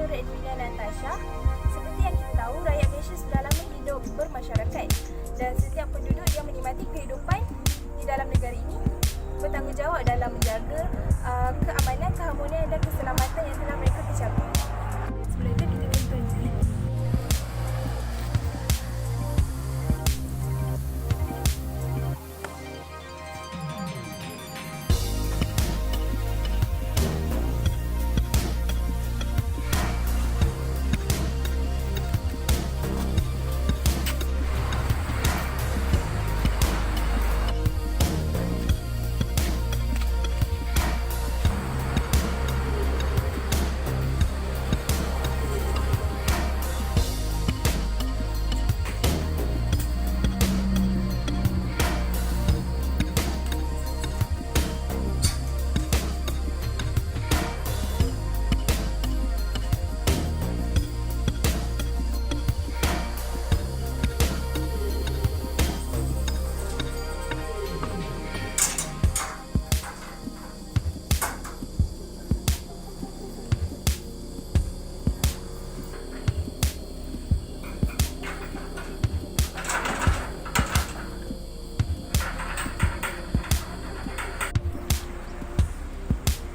Nur Edwina Natasha. Seperti yang kita tahu, rakyat Malaysia sudah lama hidup bermasyarakat dan setiap penduduk yang menikmati kehidupan di dalam negara ini bertanggungjawab dalam menjaga keamanan, keharmonian dan keselamatan yang telah mereka tercapai. Sebelum itu kita tonton dulu.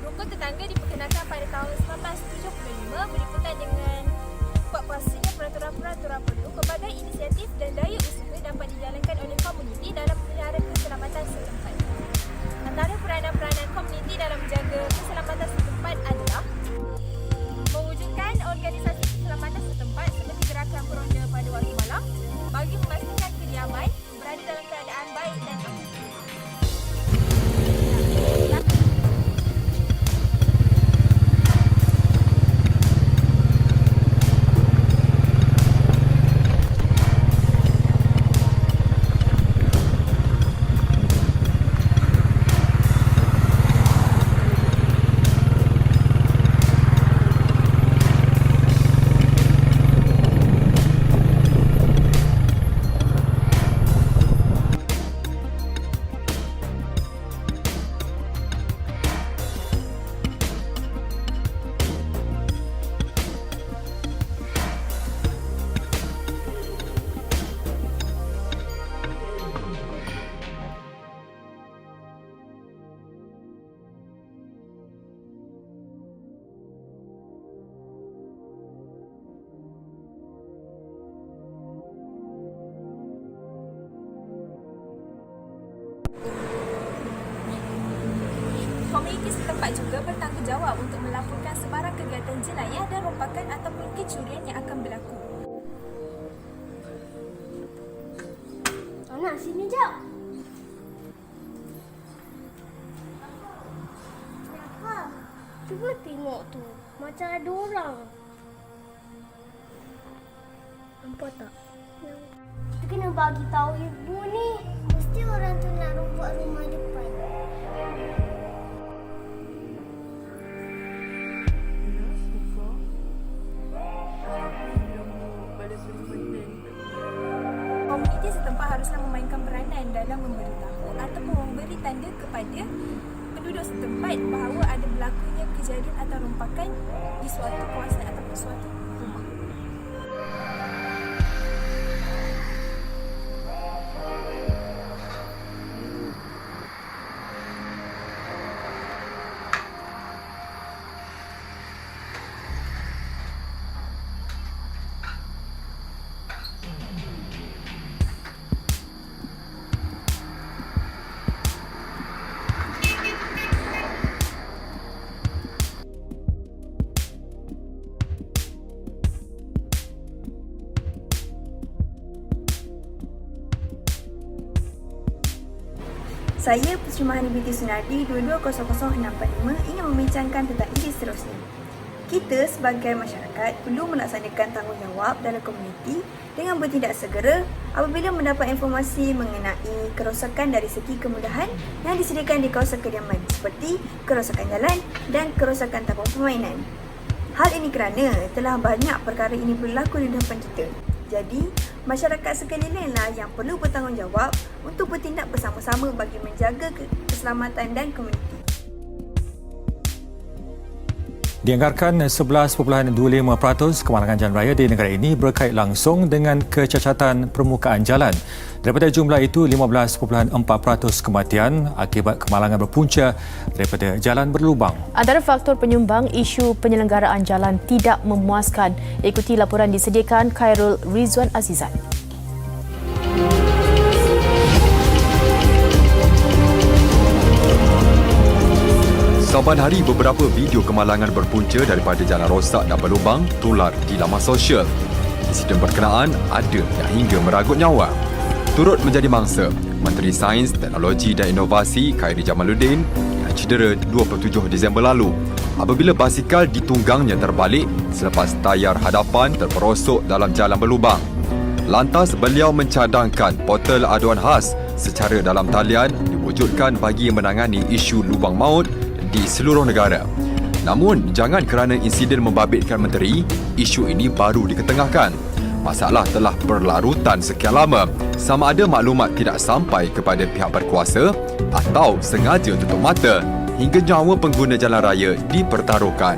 Rukun tetangga diperkenalkan pada tahun 1975 berikutan dengan kuat kuasanya peraturan-peraturan perlu. Pelbagai inisiatif dan daya usaha dapat dijalankan oleh komuniti dalam memelihara keselamatan setempat. Antara peranan-peranan komuniti dalam menjaga keselamatan setempat adalah mewujudkan organisasi keselamatan setempat seperti gerakan beronda pada waktu malam bagi memastikan kediaman berada dalam keadaan baik dan aman. Komuniti setempat juga bertanggungjawab untuk melaporkan sebarang kegiatan jenayah dan rompakan ataupun kecurian yang akan berlaku. Anak, sini jap. Kenapa? Cuba tengok tu. Macam ada orang. Nampak tak? Kita kena bagi tahu ibu ni. Mesti orang tu nak rompak rumah depan. Komuniti setempat haruslah memainkan peranan dalam memberitahu ataupun memberi tanda kepada penduduk setempat bahawa ada berlakunya kejadian atau rompakan di suatu kawasan ataupun suatu rumah. Saya Puteri Mahani binti Sunardi 220065 ingin membincangkan tentang ide seterusnya. Kita sebagai masyarakat perlu melaksanakan tanggungjawab dalam komuniti dengan bertindak segera apabila mendapat informasi mengenai kerosakan dari segi kemudahan yang disediakan di kawasan kediaman seperti kerosakan jalan dan kerosakan taman permainan. Hal ini kerana telah banyak perkara ini berlaku di depan kita. Jadi, masyarakat sekelilinglah yang perlu bertanggungjawab untuk bertindak bersama-sama bagi menjaga keselamatan dan komuniti. Dianggarkan 11.25% kemalangan jalan raya di negara ini berkait langsung dengan kecacatan permukaan jalan. Daripada jumlah itu, 15.4% kematian akibat kemalangan berpunca daripada jalan berlubang. Antara faktor penyumbang isu penyelenggaraan jalan tidak memuaskan. Ikuti laporan disediakan Khairul Rizwan Azizat. Saban hari beberapa video kemalangan berpunca daripada jalan rosak dan berlubang tular di laman sosial. Insiden berkenaan ada yang hingga meragut nyawa. Turut menjadi mangsa, Menteri Sains, Teknologi dan Inovasi Khairy Jamaluddin yang cedera 27 Disember lalu apabila basikal ditunggangnya terbalik selepas tayar hadapan terperosok dalam jalan berlubang. Lantas beliau mencadangkan portal aduan khas secara dalam talian diwujudkan bagi menangani isu lubang maut di seluruh negara. Namun, jangan kerana insiden membabitkan menteri, isu ini baru diketengahkan. Masalah telah berlarutan sekian lama, sama ada maklumat tidak sampai kepada pihak berkuasa atau sengaja tutup mata hingga nyawa pengguna jalan raya dipertaruhkan.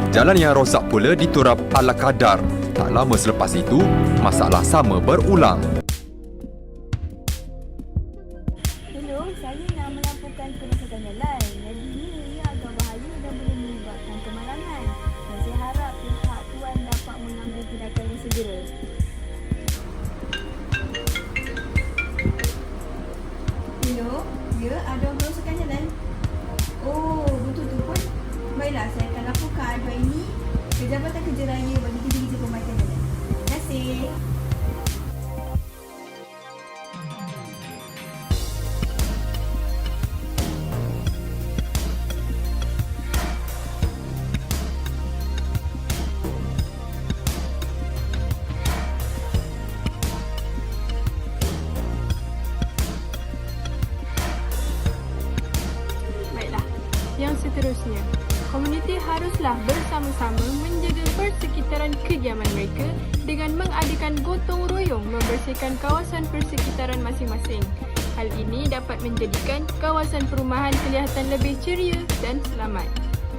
Jalan yang rosak pula diturap ala kadar. Tak lama selepas itu, masalah sama berulang. Saya nak melaporkan kerosakan jalan. Jadi ini agak bahaya dan boleh menyebabkan kemalangan. Dan saya harap pihak tuan dapat mengambil tindakan yang segera. Hello, ya ada kerosakan jalan. Oh, betul tu pun. Baiklah, saya akan laporkan aduan ini ke Jabatan Kerja Raya bagi kerja-kerja perbaikan jalan. Terima kasih. Yang seterusnya, komuniti haruslah bersama-sama menjaga persekitaran kediaman mereka dengan mengadakan gotong royong membersihkan kawasan persekitaran masing-masing. Hal ini dapat menjadikan kawasan perumahan kelihatan lebih ceria dan selamat.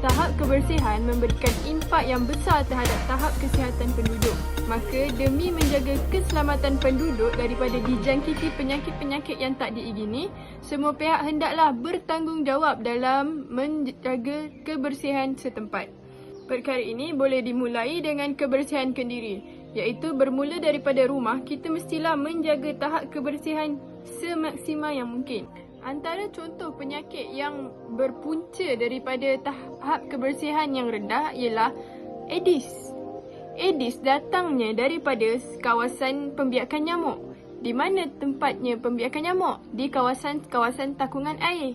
Tahap kebersihan memberikan impak yang besar terhadap tahap kesihatan penduduk. Maka demi menjaga keselamatan penduduk daripada dijangkiti penyakit-penyakit yang tak diingini, semua pihak hendaklah bertanggungjawab dalam menjaga kebersihan setempat. Perkara ini boleh dimulai dengan kebersihan kendiri, iaitu bermula daripada rumah, kita mestilah menjaga tahap kebersihan semaksimal yang mungkin. Antara contoh penyakit yang berpunca daripada tahap kebersihan yang rendah ialah Aedes. Aedes datangnya daripada kawasan pembiakan nyamuk. Di mana tempatnya pembiakan nyamuk? Di kawasan-kawasan takungan air.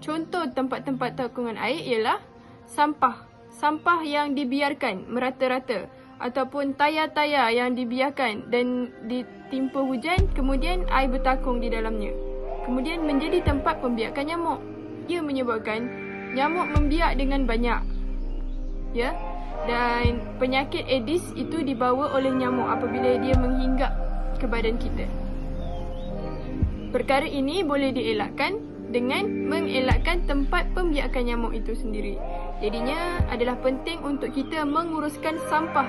Contoh tempat-tempat takungan air ialah sampah. Sampah yang dibiarkan merata-rata ataupun tayar-tayar yang dibiarkan dan ditimpa hujan, kemudian air bertakung di dalamnya. Kemudian menjadi tempat pembiakan nyamuk. Ia menyebabkan nyamuk membiak dengan banyak. Ya? Dan penyakit Aedes itu dibawa oleh nyamuk apabila dia menghinggap ke badan kita. Perkara ini boleh dielakkan dengan mengelakkan tempat pembiakan nyamuk itu sendiri. Jadinya adalah penting untuk kita menguruskan sampah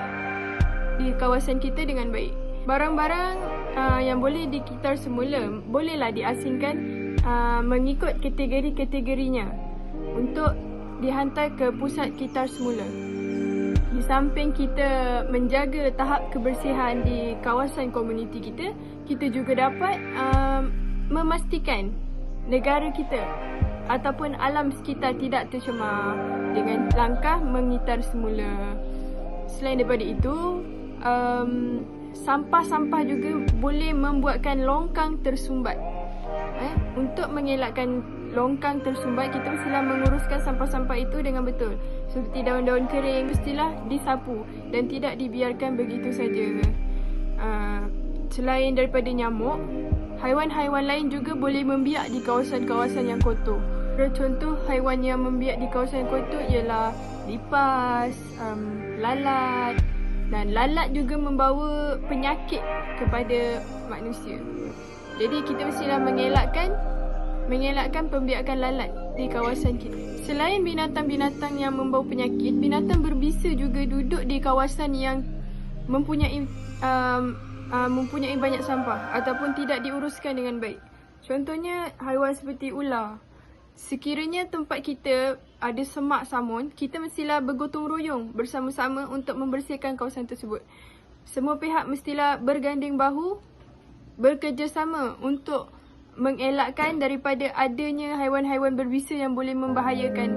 di kawasan kita dengan baik. Barang-barang yang boleh dikitar semula bolehlah diasingkan mengikut kategori-kategorinya untuk dihantar ke pusat kitar semula. Di samping kita menjaga tahap kebersihan di kawasan komuniti kita, kita juga dapat memastikan negara kita ataupun alam sekitar tidak tercemar dengan langkah mengitar semula. Selain daripada itu, sampah-sampah juga boleh membuatkan longkang tersumbat. Untuk mengelakkan longkang tersumbat, kita mestilah menguruskan sampah-sampah itu dengan betul. Seperti daun-daun kering mestilah disapu dan tidak dibiarkan begitu saja. Selain daripada nyamuk, haiwan-haiwan lain juga boleh membiak di kawasan-kawasan yang kotor. Contoh haiwan yang membiak di kawasan kotor ialah lipas, lalat. Dan lalat juga membawa penyakit kepada manusia. Jadi kita mestilah mengelakkan pembiakan lalat di kawasan kita. Selain binatang-binatang yang membawa penyakit, binatang berbisa juga duduk di kawasan yang mempunyai banyak sampah ataupun tidak diuruskan dengan baik. Contohnya haiwan seperti ular. Sekiranya tempat kita ada semak samun, kita mestilah bergotong royong bersama-sama untuk membersihkan kawasan tersebut. Semua pihak mestilah berganding bahu, bekerjasama untuk mengelakkan daripada adanya haiwan-haiwan berbisa yang boleh membahayakan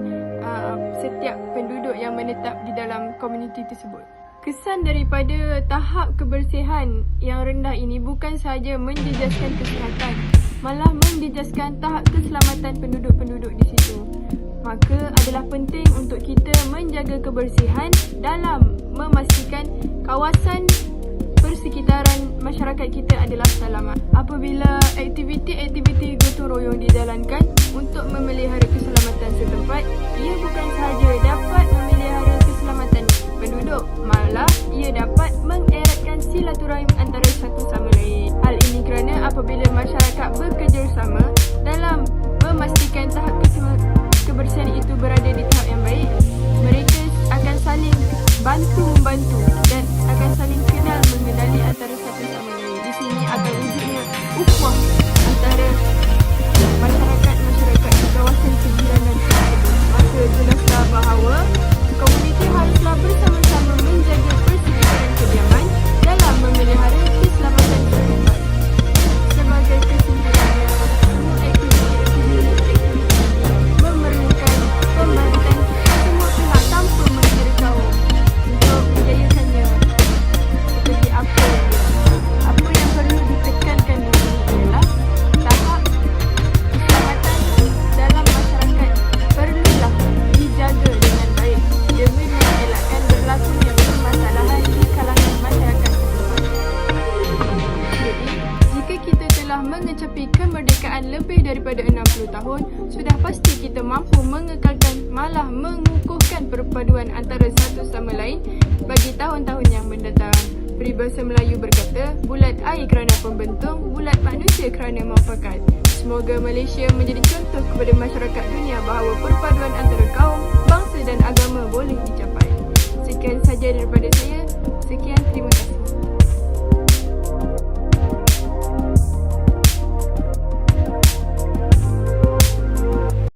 setiap penduduk yang menetap di dalam komuniti tersebut. Kesan daripada tahap kebersihan yang rendah ini bukan sahaja menjejaskan kesihatan, malah menjejaskan tahap keselamatan penduduk-penduduk di situ. Maka adalah penting untuk kita menjaga kebersihan dalam memastikan kawasan persekitaran masyarakat kita adalah selamat. Apabila aktiviti-aktiviti gotong royong dijalankan untuk memelihara keselamatan setempat, ia bukan sahaja dapat memelihara keselamatan penduduk, malah ia dapat mengeratkan silaturahim antara satu sama lain. Hal ini kerana apabila masyarakat bekerjasama dalam memastikan tahap kebersihan itu berada di tahap yang baik, mereka akan saling bantu-membantu dan akan saling kenal mengenali antara satu sama lain. Di sini akan wujudnya ukhuwah antara masyarakat di kawasan kejiranan tersebut. Maka jelaslah bahawa komuniti haruslah bersama-sama menjaga persekitaran kediaman dalam memelihara keselamatan setempat. Sebagai kesimpulannya, semua aktiviti memerlukan pembantuan semua pihak tanpa mengira kaum untuk menjayakannya. Seperti apa yang perlu ditekankan di sini ialah tahap keselamatan dalam masyarakat perlulah dijaga dengan baik demi mengelakkan berlakunya permasalahan di kalangan masyarakat setempat. Jadi, jika kita telah mengecapi kemerdekaan lebih daripada 60 tahun, sudah pasti kita mampu mengekalkan malah mengukuhkan perpaduan antara satu sama lain bagi tahun-tahun yang mendatang. Peribahasa Melayu berkata, bulat air kerana pembentung, bulat manusia kerana muafakat. Semoga Malaysia menjadi contoh kepada masyarakat dunia bahawa perpaduan antara kaum, bangsa dan agama boleh dicapai. Sekian sahaja daripada saya. Sekian.